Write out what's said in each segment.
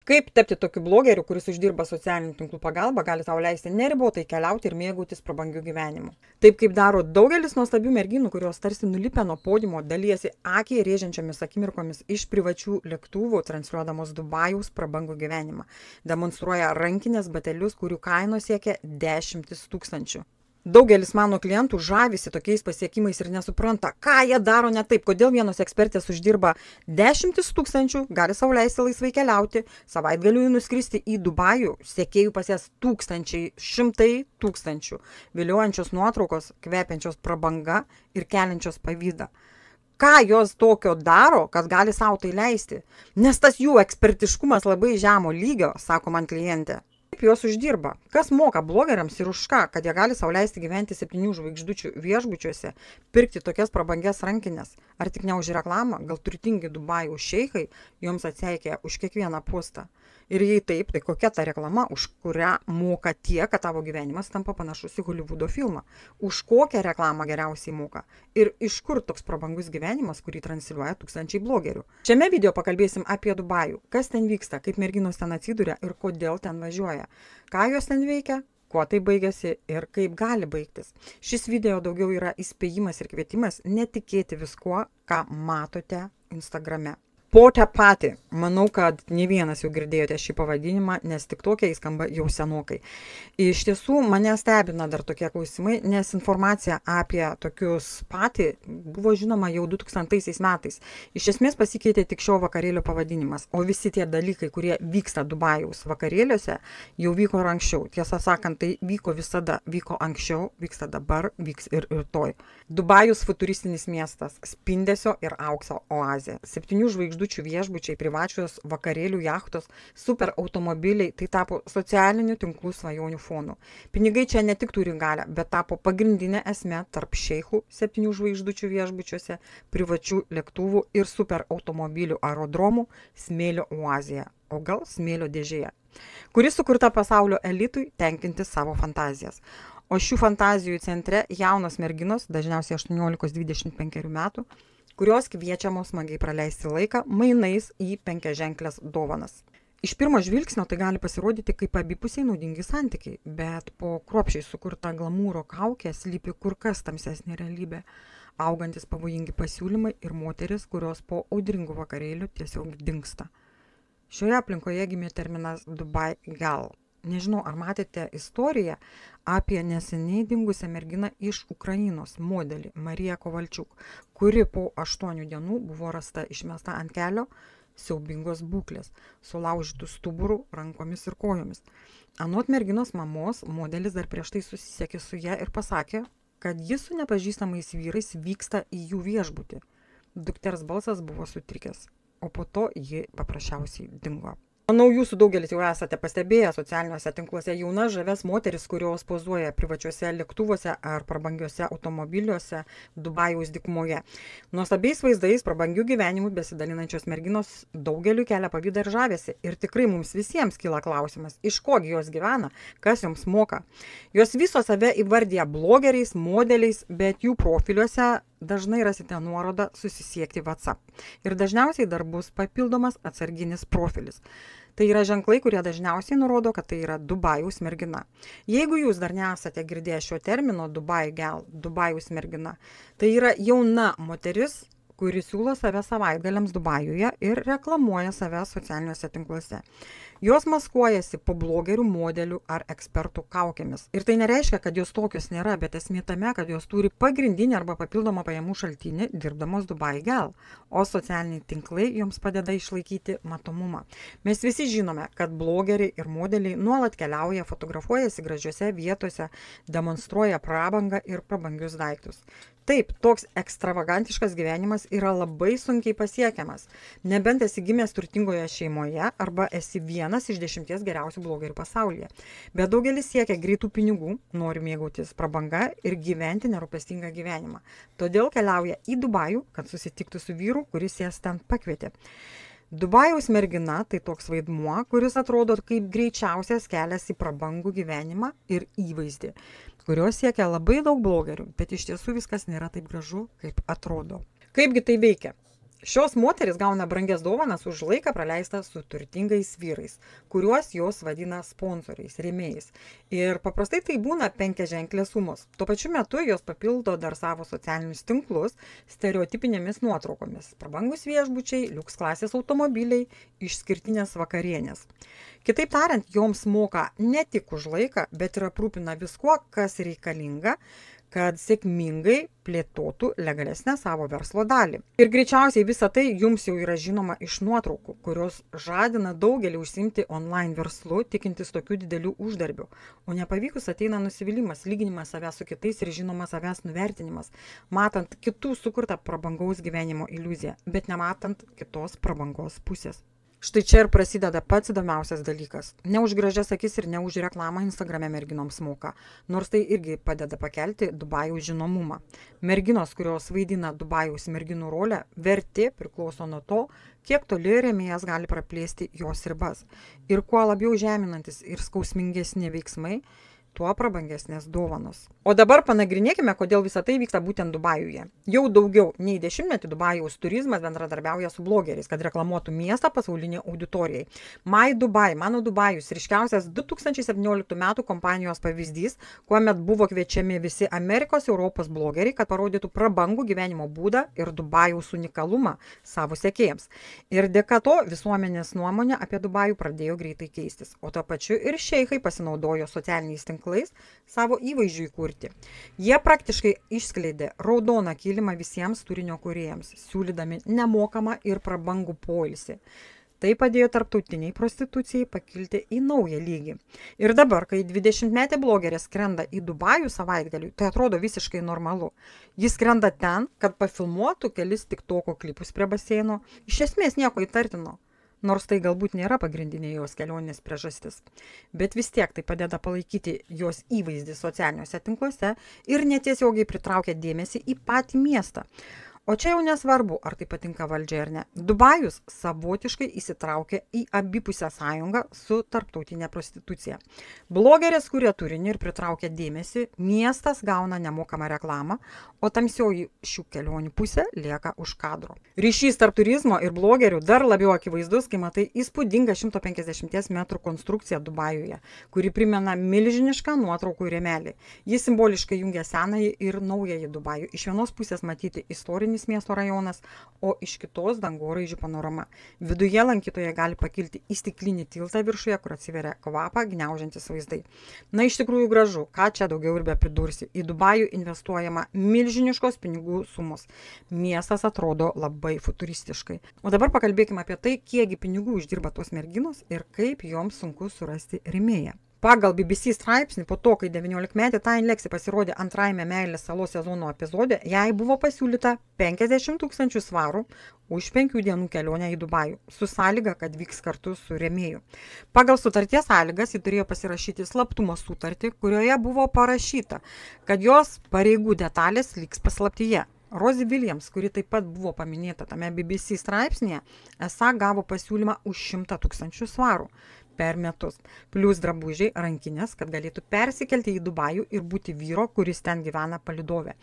Kaip tapti tokiu blogeriu, kuris uždirba socialinių tinklų pagalba, gali tau leisti neribotai keliauti ir mėgautis prabangiu gyvenimu. Taip kaip daro daugelis nuostabių merginų, kurios tarsi nulipę nuo podiumo dalyjasi akiai rėžiančiomis akimirkomis iš privačių lėktuvų, transliuodamos Dubajaus prabangų gyvenimą. Demonstruoja rankinės, batelius, kurių kainos siekia 10 000. Daugelis mano klientų žavisi tokiais pasiekimais ir nesupranta, ką jie daro ne taip, kodėl vienos ekspertės uždirba 10 000, gali sau leisti laisvai keliauti, savaitgaliui nuskristi į Dubajų, sekėjų pas jas tūkstančiai, šimtai tūkstančių, viliojančios nuotraukos, kvepiančios prabanga ir keliančios pavydą. Ką jos tokio daro, kad gali savo tai leisti? Nes tas jų ekspertiškumas labai žemo lygio, sako man klientė. Kaip jos uždirba? Kas moka blogeriams ir už ką, kad jie gali sau leisti gyventi 7 žvaigždučių viešbučiuose, pirkti tokias prabangias rankinės? Ar tik ne už reklamą? Gal turtingi Dubajų šeikai joms atseikė už kiekvieną postą? Ir jei taip, tai kokia ta reklama, už kurią moka tie, kad tavo gyvenimas tampa panašus į Hollywoodo filmą? Už kokią reklamą geriausiai moka? Ir iš kur toks prabangus gyvenimas, kurį transliuoja tūkstančiai blogerių? Šiame video pakalbėsim apie Dubajų. Kas ten vyksta, kaip merginos ten atsiduria ir kodėl ten važiuoja. Ką jos ten veikia? Kuo tai baigėsi ir kaip gali baigtis. Šis video daugiau yra įspėjimas ir kvietimas netikėti viskuo, ką matote Instagrame. Porta Potty. Manau, kad ne vienas jau girdėjote šį pavadinimą, nes tik tokia įskamba jau senokai. Iš tiesų, mane stebina dar tokie klausimai, nes informacija apie tokius patį buvo žinoma jau 2000 metais. Iš esmės pasikeitė tik šio vakarėlio pavadinimas, o visi tie dalykai, kurie vyksta Dubajaus vakarėliuose, jau vyko ir anksčiau. Tiesą sakant, tai vyko visada, vyko anksčiau, vyksta dabar, vyks ir rytoj. Dubajus futuristinis miestas, spindesio ir aukso oazė. 7 žvaigždučių viešbučiai, privačios vakarėlių jachtos, super automobiliai, tai tapo socialinių tinklų svajonių fonu. Pinigai čia ne tik turi galią, bet tapo pagrindinė esmė tarp šeichų 7 žvaigždučių viešbučiuose, privačių lėktuvų ir super automobilių aerodromų smėlio oazėje, o gal smėlio dėžėje, kuri sukurta pasaulio elitui tenkinti savo fantazijas. O šių fantazijų centre jaunos merginos, dažniausiai 18-25 metų, kurios kviečiamos smagiai praleisti laiką mainais į 5-ženklės dovanas. Iš pirmo žvilgsnio tai gali pasirodyti kaip abipusiai naudingi santykiai, bet po kruopščiai sukurta glamūro kaukė slypi kur kas tamsesnė realybė, augantis pavojingi pasiūlymai ir moteris, kurios po audringų vakarėlių tiesiog dingsta. Šioje aplinkoje gimė terminas Dubai Gal. Nežinau, ar matėte istoriją apie neseniai dingusią merginą iš Ukrainos, modelį Mariją Kovalčiuk, kuri po 8 dienų buvo rasta išmesta ant kelio siaubingos būklės, sulaužytų stuburų, rankomis ir kojomis. Anot merginos mamos, modelis dar prieš tai susisiekė su ja ir pasakė, kad jis su nepažįstamais vyrais vyksta į jų viešbutį. Dukters balsas buvo sutrikęs, o po to ji paprasčiausiai dingo. Manau, jūsų daugelis jau esate pastebėję socialiniuose tinkluose jaunas žavias moteris, kurios pozuoja privačiuose lėktuvuose ar prabangiuose automobiliuose Dubajaus dykumoje. Nuostabiais vaizdais, prabangių gyvenimų besidalinančios merginos daugeliu kelia pavydą ir žavesi. Ir tikrai mums visiems kyla klausimas, iš kogi jos gyvena, kas joms moka. Jos visos save įvardyja blogeriais, modeliais, bet jų profiliuose dažnai rasite nuorodą susisiekti WhatsApp. Ir dažniausiai dar bus papildomas atsarginis profilis. Tai yra ženklai, kurie dažniausiai nurodo, kad tai yra Dubajaus mergina. Jeigu jūs dar nesate girdėję šio termino Dubai Gal, Dubajaus mergina, tai yra jauna moteris, kuri siūlo save savaitgaliams Dubajuje ir reklamuoja save socialiniuose tinkluose. Jos maskuojasi po blogerių, modelių ar ekspertų kaukėmis. Ir tai nereiškia, kad jos tokios nėra, bet esmė tame, kad jos turi pagrindinį arba papildomą pajamų šaltinį dirbdamos Dubai Gal, o socialiniai tinklai joms padeda išlaikyti matomumą. Mes visi žinome, kad blogeriai ir modeliai nuolat keliauja, fotografuojasi gražiose vietose, demonstruoja prabangą ir prabangius daiktus. Taip, toks ekstravagantiškas gyvenimas yra labai sunkiai pasiekiamas, nebent esi gimęs turtingoje šeimoje arba esi vienas iš 10 geriausių blogerių pasaulyje. Bet daugelis siekia greitų pinigų, nori mėgautis prabanga ir gyventi nerūpestingą gyvenimą. Todėl keliauja į Dubajų, kad susitiktų su vyru, kuris jas ten pakvietė. Dubajaus mergina tai toks vaidmuo, kuris atrodo kaip greičiausias kelias į prabangų gyvenimą ir įvaizdį, kurios siekia labai daug blogerių, bet iš tiesų viskas nėra taip gražu, kaip atrodo. Kaipgi tai veikia? Šios moterys gauna brangias dovanas už laiką praleistą su turtingais vyrais, kuriuos jos vadina sponsoriais, rėmėjais. Ir paprastai tai būna penkiaženklės sumos. Tuo pačiu metu jos papildo dar savo socialinius tinklus stereotipinėmis nuotraukomis. Prabangus viešbučiai, liuks klasės automobiliai, išskirtinės vakarienės. Kitaip tariant, joms moka ne tik už laiką, bet ir aprūpina viskuo, kas reikalinga, kad sėkmingai plėtotų legalesnę savo verslo dalį. Ir greičiausiai visa tai jums jau yra žinoma iš nuotraukų, kurios žadina daugelį užsiimti online verslu, tikintis tokių didelių uždarbių. O nepavykus ateina nusivylimas, lyginimas savęs su kitais ir žinoma savęs nuvertinimas, matant kitų sukurtą prabangaus gyvenimo iliuziją, bet nematant kitos prabangos pusės. Štai čia ir prasideda pats įdomiausias dalykas. Ne už gražias akis ir ne už reklamą Instagrame merginoms moka, nors tai irgi padeda pakelti Dubajaus žinomumą. Merginos, kurios vaidina Dubajaus merginų rolę, vertė priklauso nuo to, kiek toli rėmėjas gali praplėsti jos ribas. Ir kuo labiau žeminantis ir skausmingesni veiksmai, tuo prabangesnės dovanos. O dabar panagrinėkime, kodėl visa tai vyksta būtent Dubajuje. Jau daugiau nei 10 Dubajaus turizmas bendradarbiauja su blogeriais, kad reklamuotų miestą pasauliniai auditorijai. My Dubai, mano Dubajus, ryškiausias 2017 metų kompanijos pavyzdys, kuomet buvo kviečiami visi Amerikos, Europos blogeriai, kad parodytų prabangų gyvenimo būdą ir Dubajaus unikalumą savo sekėjams. Ir dėka to visuomenės nuomonė apie Dubajų pradėjo greitai keistis, o tuo pačiu ir šeichai pasinaudojo socialiniais tinklais savo įvaizdžiui kurti. Jie praktiškai išskleidė raudoną kilimą visiems turinio kūrėjams, siūlydami nemokamą ir prabangų poilsį. Tai padėjo tarptautiniai prostitucijai pakilti į naują lygį. Ir dabar, kai 20-metė blogerė skrenda į Dubajų savaitgaliui, tai atrodo visiškai normalu. Jis skrenda ten, kad pafilmuotų kelis TikToko klipus prie baseino. Iš esmės nieko įtartino. Nors tai galbūt nėra pagrindinė jos kelionės priežastis. Bet vis tiek tai padeda palaikyti jos įvaizdį socialiniuose tinkluose ir netiesiogiai pritraukia dėmesį į patį miestą. O čia jau nesvarbu, ar tai patinka valdžiai ar ne. Dubajus savotiškai įsitraukia į abipusę sąjungą su tarptautinė prostitucija. Blogerės kuria turinį ir pritraukia dėmesį, miestas gauna nemokamą reklamą, o tamsioji šių kelionių pusė lieka už kadro. Ryšys tarp turizmo ir blogerių dar labiau akivaizdus, kai matai įspūdingą 150 metrų konstrukciją Dubajuje, kuri primena milžinišką nuotraukų rėmelį. Jis simboliškai jungia senąjį ir naująjį Dubajų. Iš vienos pusės matyti istorinis miesto rajonas, o iš kitos dangoraižių panorama. Viduje lankytojai gali pakilti į stiklinį tiltą viršuje, kur atsiveria kvapą gniaužiantis vaizdai. Na, iš tikrųjų gražu, ką čia daugiau ir be pridursi. Į Dubajų investuojama milžiniškos pinigų sumos. Miestas atrodo labai futuristiškai. O dabar pakalbėkime apie tai, kiekgi pinigų uždirba tos merginos ir kaip joms sunku surasti rėmėją. Pagal BBC straipsnį, po to, kai 19-metė Tyne Lexi pasirodė antrajame meilės salos sezono epizode, jai buvo pasiūlyta 50 000 svarų už 5 dienų kelionę į Dubajų, su sąlyga, kad vyks kartu su rėmėju. Pagal sutarties sąlygas ji turėjo pasirašyti slaptumo sutartį, kurioje buvo parašyta, kad jos pareigų detalės liks paslaptyje. Rosie Williams, kuri taip pat buvo paminėta tame BBC straipsnėje, esą gavo pasiūlymą už 100 000 svarų per metus, plus drabužiai, rankinės, kad galėtų persikelti į Dubajų ir būti vyro, kuris ten gyvena palydovė.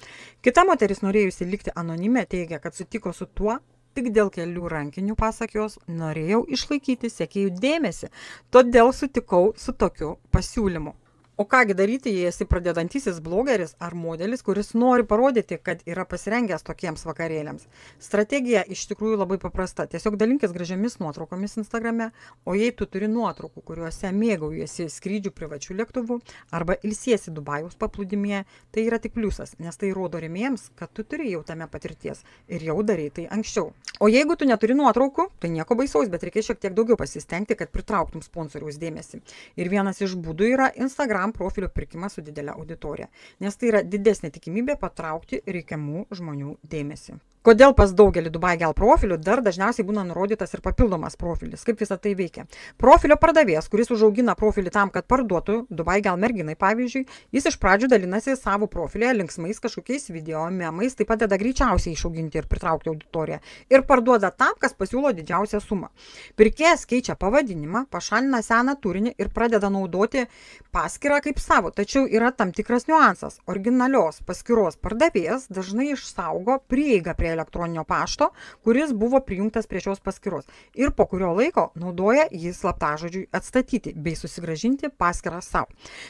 Kita moteris, norėjusi likti anonime, teigia, kad sutiko su tuo tik dėl kelių rankinių, pasak jos, norėjau išlaikyti sekėjų dėmesį, todėl sutikau su tokiu pasiūlymu. O kągi daryti, jei esi pradedantysis blogeris ar modelis, kuris nori parodyti, kad yra pasirengęs tokiems vakarėliams? Strategija iš tikrųjų labai paprasta. Tiesiog dalinkis gražiamis nuotraukomis Instagrame, o jei tu turi nuotraukų, kuriuose mėgaujasi skrydžių privačių lėktuvų arba ilsiesi Dubajaus paplūdimyje, tai yra tik pliusas, nes tai rodo rėmėjams, kad tu turi jau tame patirties ir jau darei tai anksčiau. O jeigu tu neturi nuotraukų, tai nieko baisaus, bet reikia šiek tiek daugiau pasistengti, kad pritrauktum sponsoriaus dėmesį. Ir vienas iš būdų yra Instagram profilio pirkimas su didelė auditorija, nes tai yra didesnė tikimybė patraukti reikiamų žmonių dėmesį. Kodėl pas daugelį Dubai Gal profilių dar dažniausiai būna nurodytas ir papildomas profilis? Kaip visą tai veikia? Profilio pardavėjas, kuris užaugina profilį tam, kad parduotų Dubai Gal merginai, pavyzdžiui, jis iš pradžių dalinasi savo profilėje linksmais kažkokiais video, memais, tai padeda greičiausiai išauginti ir pritraukti auditoriją ir parduoda tam, kas pasiūlo didžiausią sumą. Pirkėjas keičia pavadinimą, pašalina seną turinį ir pradeda naudoti paskyrą kaip savo, tačiau yra tam tikras niuansas. Originalios paskyros pardavėjas dažnai išsaugo prieigą prie elektroninio pašto, kuris buvo prijungtas prie šios paskyros ir po kurio laiko naudoja jį slaptažodžiui atstatyti bei susigrąžinti paskyrą savo.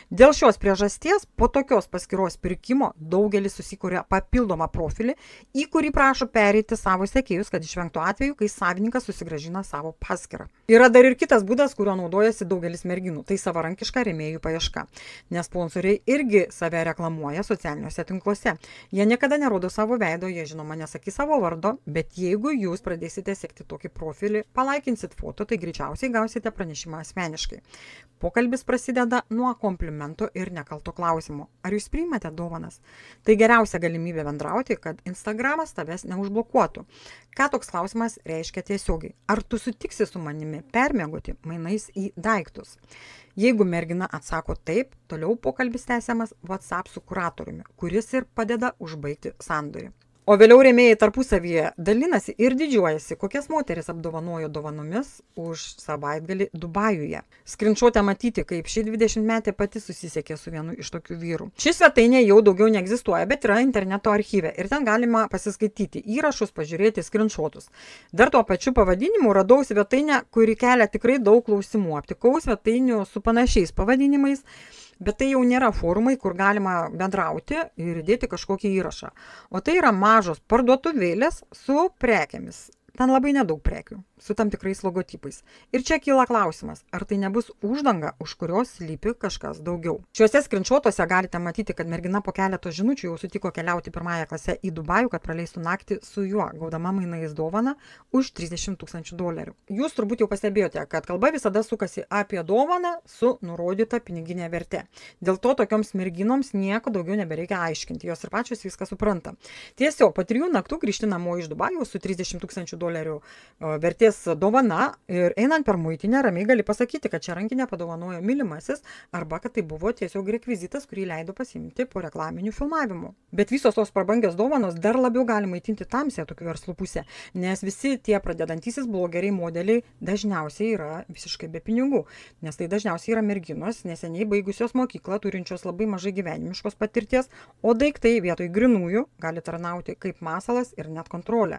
Dėl šios priežasties po tokios paskyros pirkimo daugelis susikuria papildomą profilį, į kurį prašo pereiti savo sekėjus, kad išvengtų atveju, kai savininkas susigrąžina savo paskyrą. Yra dar ir kitas būdas, kuriuo naudojasi daugelis merginų, tai savarankiška rėmėjų paieška, nes sponsoriai irgi save reklamuoja socialiniuose tinkluose. Jie niekada nerodo savo veido, jie žinoma nesakys savo vardo, bet jeigu jūs pradėsite sekti tokį profilį, palaikinsit foto, tai greičiausiai gausite pranešimą asmeniškai. Pokalbis prasideda nuo komplimento ir nekalto klausimo. Ar jūs priimate dovanas? Tai geriausia galimybė bendrauti, kad Instagramas tavęs neužblokuotų. Ką toks klausimas reiškia tiesiogiai? Ar tu sutiksi su manimi permiegoti mainais į daiktus? Jeigu mergina atsako taip, toliau pokalbis tęsiamas WhatsApp su kuratoriumi, kuris ir padeda užbaigti sandorį. O vėliau rėmėjai tarpusavyje dalinasi ir didžiuojasi, kokias moteris apdovanojo dovanomis už savaitgalį Dubajuje. Skrinšote matyti, kaip ši 20-metė pati susisiekė su vienu iš tokių vyrų. Ši svetainė jau daugiau neegzistuoja, bet yra interneto archyve ir ten galima pasiskaityti įrašus, pažiūrėti skrinšotus. Dar tuo pačiu pavadinimu radau svetainę, kuri kelia tikrai daug klausimų. Aptikau svetainių su panašiais pavadinimais, bet tai jau nėra forumai, kur galima bendrauti ir įdėti kažkokį įrašą. O tai yra mažos parduotuvėlės su prekėmis. Ten labai nedaug prekių, su tam tikrais logotipais. Ir čia kyla klausimas, ar tai nebus uždanga, už kurios slypi kažkas daugiau. Šiuose skrinšotuose galite matyti, kad mergina po keleto žinučių jau sutiko keliauti pirmąją klasę į Dubajų, kad praleistų naktį su juo, gaudama mainais dovaną už $30 000. Jūs turbūt jau pastebėjote, kad kalba visada sukasi apie dovaną su nurodyta piniginė verte. Dėl to tokioms merginoms nieko daugiau nebereikia aiškinti, jos ir pačios viską supranta. Tiesiog po 3 naktų grįžti namo iš Dubajų su $30 000 vertės dovana ir einant per muitinę ramiai gali pasakyti, kad čia rankinę padovanojo mylimasis arba kad tai buvo tiesiog rekvizitas, kurį leido pasiimti po reklaminių filmavimų. Bet visos tos prabangios dovanos dar labiau gali maitinti tamsią tokių verslų pusę, nes visi tie pradedantysis blogeriai modeliai dažniausiai yra visiškai be pinigų, nes tai dažniausiai yra merginos, neseniai baigusios mokyklą, turinčios labai mažai gyvenimiškos patirties, o daiktai vietoj grinųjų gali tarnauti kaip masalas ir net kontrolė.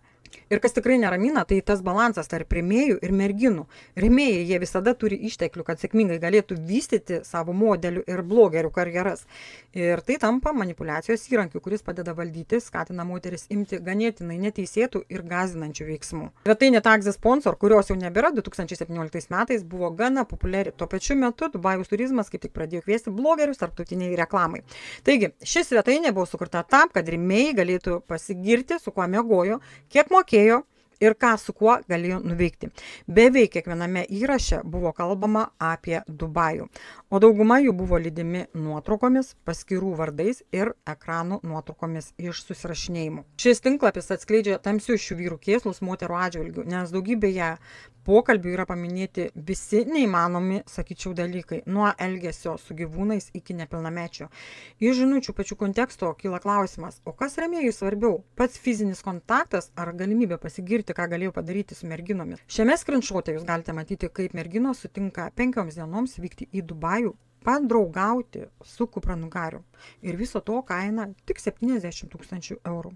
Ir kas tikrai neramina, tai tas balansas tarp rėmėjų ir merginų. Rėmėjai jie visada turi išteklių, kad sėkmingai galėtų vystyti savo modelių ir blogerių karjeras. Ir tai tampa manipulacijos įrankiu, kuris padeda valdyti, skatina moteris imti ganėtinai neteisėtų ir gąsdinančių veiksmų. Svetainė Taxi Sponsor, kurios jau nebėra, 2017 metais buvo gana populiari. Tuo pačiu metu Dubajaus turizmas kaip tik pradėjo kviesti blogerius tarptautiniai reklamai. Taigi, ši svetainė buvo sukurta tam, kad rėmėjai galėtų pasigirti, su kuo miegojo, kiek mokėjo ir ką su kuo galėjo nuveikti. Beveik kiekviename įraše buvo kalbama apie Dubajų, o dauguma jų buvo lydimi nuotraukomis, paskyrų vardais ir ekranų nuotraukomis iš susirašinėjimų. Šis tinklapis atskleidžia tamsius šių vyrų kėslus moterų atžvilgių, nes daugybėje pokalbių yra paminėti visi neįmanomi, sakyčiau, dalykai, nuo elgesio su gyvūnais iki nepilnamečio. Iš žinučių pačių konteksto kyla klausimas, o kas rėmėjui svarbiau, pats fizinis kontaktas ar galimybė pasigirti, ką galėjo padaryti su merginomis. Šiame skrinšote jūs galite matyti, kaip merginos sutinka 5 dienoms vykti į Dubajų, padraugauti su kupranugariu. Ir viso to kaina tik $70 000.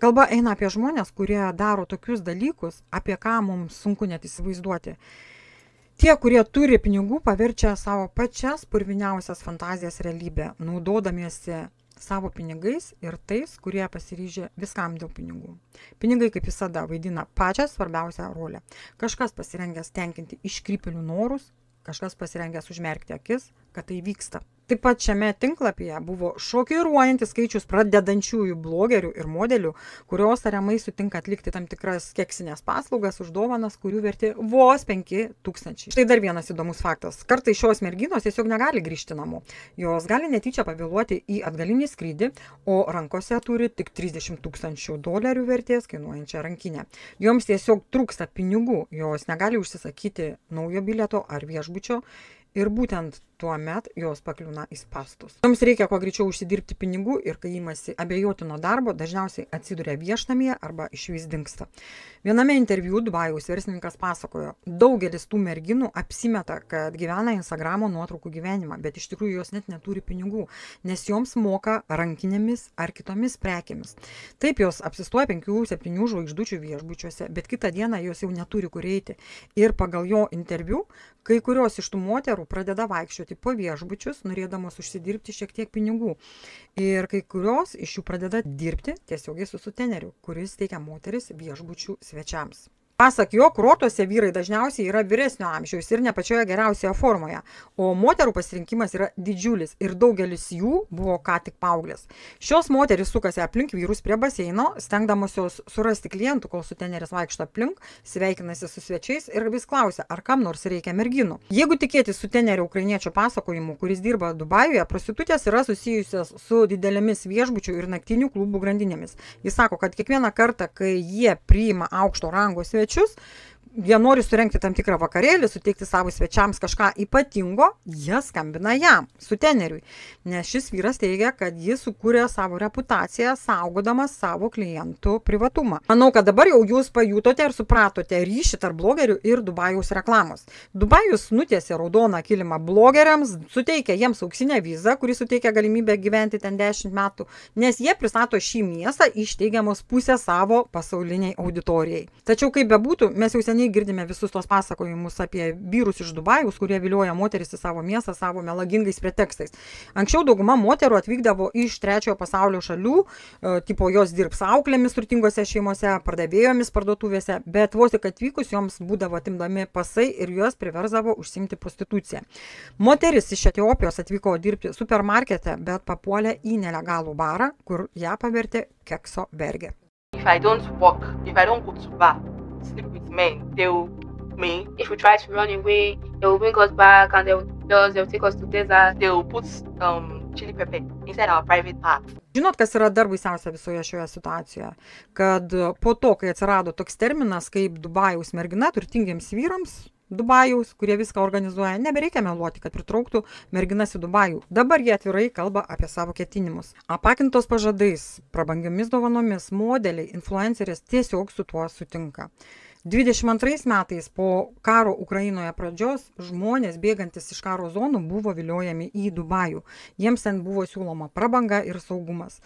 Kalba eina apie žmonės, kurie daro tokius dalykus, apie ką mums sunku net įsivaizduoti. Tie, kurie turi pinigų, paverčia savo pačias purviniausias fantazijas realybę, naudodamiesi savo pinigais ir tais, kurie pasiryžę viskam dėl pinigų. Pinigai, kaip visada, vaidina pačią svarbiausią rolę. Kažkas pasirengęs tenkinti iškrypėlių norus, kažkas pasirengęs užmerkti akis, kad tai vyksta. Taip pat šiame tinklapyje buvo šokiruojantis skaičius pradedančiųjų blogerių ir modelių, kurios tariamai sutinka atlikti tam tikras keksinės paslaugas už dovanas, kurių vertė vos 5 000. Štai dar vienas įdomus faktas. Kartais šios merginos tiesiog negali grįžti namo. Jos gali netyčia pavėluoti į atgalinį skrydį, o rankose turi tik $30 000 vertės kainuojančią rankinę. Joms tiesiog trūksta pinigų, jos negali užsisakyti naujo bilieto ar viešbučio Ir būtent tuomet jos pakliūna į spąstus. Joms reikia kuo greičiau užsidirbti pinigų ir kai imasi abejotino darbo, dažniausiai atsiduria viešnamyje arba išvis dingsta. Viename interviu Dubajaus verslininkas pasakojo, daugelis tų merginų apsimeta, kad gyvena Instagramo nuotraukų gyvenimą, bet iš tikrųjų jos net neturi pinigų, nes joms moka rankinėmis ar kitomis prekėmis. Taip jos apsistoja 5-7 žvaigždučių viešbučiuose, bet kitą dieną jos jau neturi kur eiti. Ir pagal jo interviu, kai kurios iš tų moterų pradeda vaikščioti po viešbučius, norėdamos užsidirbti šiek tiek pinigų. Ir kai kurios iš jų pradeda dirbti tiesiogiai su suteneriu, kuris teikia moteris viešbučių svečiams. Pasak jo, kurortuose vyrai dažniausiai yra vyresnio amžiaus ir ne pačioje geriausioje formoje, o moterų pasirinkimas yra didžiulis ir daugelis jų buvo ką tik paauglės. Šios moterys sukasi aplink vyrus prie baseino, stengdamosios surasti klientų, kol suteneris vaikšto aplink, sveikinasi su svečiais ir vis klausia, ar kam nors reikia merginų. Jeigu tikėti sutenerio ukrainiečio pasakojimu, kuris dirba Dubajuje, prostitutės yra susijusios su didelėmis viešbučių ir naktinių klubų grandinėmis. Jis sako, kad kiekvieną kartą, kai jie priima aukšto rango svečius, jie nori surengti tam tikrą vakarėlį, suteikti savo svečiams kažką ypatingo, jie skambina jam, suteneriui. Nes šis vyras teigia, kad jis sukūrė savo reputaciją, saugodamas savo klientų privatumą. Manau, kad dabar jau jūs pajutote ir supratote ryšį tarp blogerių ir Dubajaus reklamos. Dubajus nutiesė raudoną kilimą blogeriams, suteikia jiems auksinę vizą, kuri suteikia galimybę gyventi ten 10 metų, nes jie pristato šį miestą iš teigiamos pusės savo pasauliniai auditorijai. Tačiau kaip bebūtų, mes jau seniai girdime visus tos pasakojimus apie vyrus iš Dubajaus, kurie vilioja moteris į savo miestą savo melagingais pretekstais. Anksčiau dauguma moterų atvykdavo iš trečiojo pasaulio šalių, tipo jos dirbs auklėmis turtingose šeimose, pardavėjomis parduotuvėse, bet vos tik atvykus joms būdavo atimdami pasai ir juos priversdavo užsiimti prostituciją. Moteris iš Etiopijos atvyko dirbti supermarkete, bet papuolė į nelegalų barą, kur ją pavertė kekso vergė. If I don't work, if I don't go to bar, sleep with men, if we try to run away, they will bring us back and they'll take us to desert. They will put chili pepper inside our private part. Žinot, kas yra dar baisiausia visoje šioje situacijoje? Kad po to, kai atsirado toks terminas kaip Dubajaus mergina turtingiems vyrams, Dubajaus, kurie viską organizuoja, nebereikia meluoti, kad pritrauktų merginas į Dubajų. Dabar jie atvirai kalba apie savo ketinimus. Apakintos pažadais, prabangiomis dovanomis, modeliai, influencerės tiesiog su tuo sutinka. 22 metais po karo Ukrainoje pradžios žmonės bėgantis iš karo zonų buvo viliojami į Dubajų. Jiems ten buvo siūloma prabanga ir saugumas.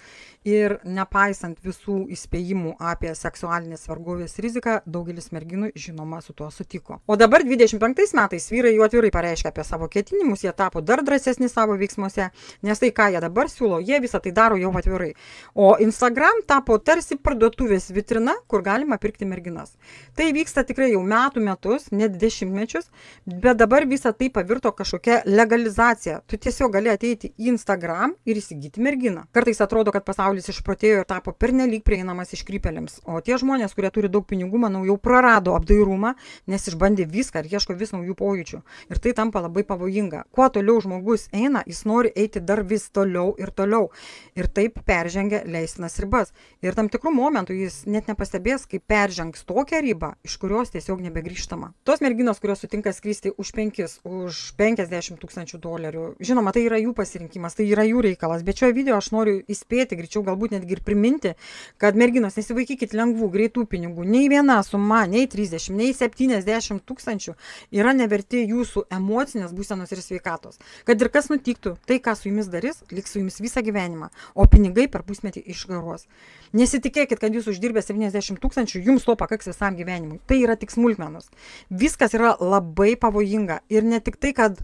Ir nepaisant visų įspėjimų apie seksualinės vergovės riziką, daugelis merginų žinoma su tuo sutiko. O dabar 25 metais vyrai jau atvirai pareiškia apie savo ketinimus, jie tapo dar drąsesni savo veiksmuose, nes tai, ką jie dabar siūlo, jie visą tai daro jau atvirai. O Instagram tapo tarsi parduotuvės vitrina, kur galima pirkti merginas. Tai vyksta tikrai jau metus, net 10-mečius, bet dabar visa tai pavirto kažkokia legalizacija. Tu tiesiog gali ateiti į Instagram ir įsigyti merginą. Kartais atrodo, kad pasaulis išprotėjo ir tapo pernelyg prieinamas iškrypėliams. O tie žmonės, kurie turi daug pinigų, manau, jau prarado apdairumą, nes išbandė viską ir ieško vis naujų pojūčių. Ir tai tampa labai pavojinga. Kuo toliau žmogus eina, jis nori eiti dar vis toliau ir toliau. Ir taip peržengia leistinas ribas. Ir tam tikrų momentų jis net nepastebės, kaip peržengs tokią ribą, iš kurios tiesiog nebegrįžtama. Tos merginos, kurios sutinka skristi už 5, už 50 tūkstančių dolerių, žinoma, tai yra jų pasirinkimas, tai yra jų reikalas, bet šioje video aš noriu įspėti, greičiau galbūt netgi ir priminti, kad merginos, nesivaikykit lengvų, greitų pinigų. Nei viena suma, nei 30, nei 70 tūkstančių yra neverti jūsų emocinės būsenos ir sveikatos. Kad ir kas nutiktų, tai, ką su jumis darys, liks su jumis visą gyvenimą, o pinigai per pusmetį išgaruos. Nesitikėkit, kad jūs uždirbę 70 tūkstančių, jums to pakaks visam gyvenimui. Tai yra tik smulkmenos. Viskas yra labai pavojinga. Ir ne tik tai, kad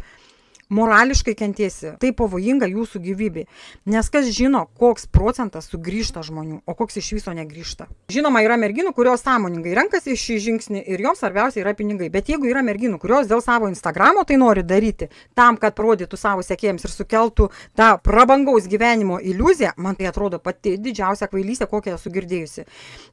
morališkai kentiesi, tai pavojinga jūsų gyvybė. Nes kas žino, koks procentas sugrįžta žmonių, o koks iš viso negrįžta. Žinoma, yra merginų, kurios sąmoningai renkasi šį žingsnį ir joms svarbiausia yra pinigai. Bet jeigu yra merginų, kurios dėl savo Instagramo tai nori daryti, tam, kad parodytų savo sekėjams ir sukeltų tą prabangaus gyvenimo iliuziją, man tai atrodo pati didžiausia kvailystė, kokią esu girdėjusi.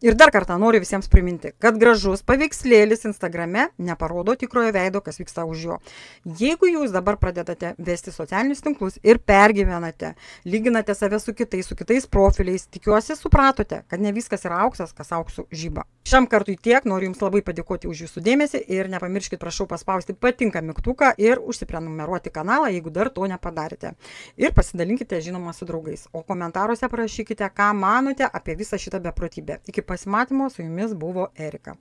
Ir dar kartą noriu visiems priminti, kad gražus paveikslėlis Instagrame neparodo tikrojo veido, kas vyksta už jo. Jeigu jūs dabar pradedate pradedate vesti socialinius tinklus ir pergyvenate, lyginate save su kitais profiliais, tikiuosi supratote, kad ne viskas yra auksas, kas auksu žiba. Šiam kartui tiek, noriu Jums labai padėkoti už Jūsų dėmesį ir nepamirškit, prašau, paspausti patinka mygtuką ir užsiprenumeruoti kanalą, jeigu dar to nepadarėte. Ir pasidalinkite, žinoma, su draugais. O komentaruose parašykite, ką manote apie visą šitą beprotybę. Iki pasimatymo, su Jumis buvo Erika.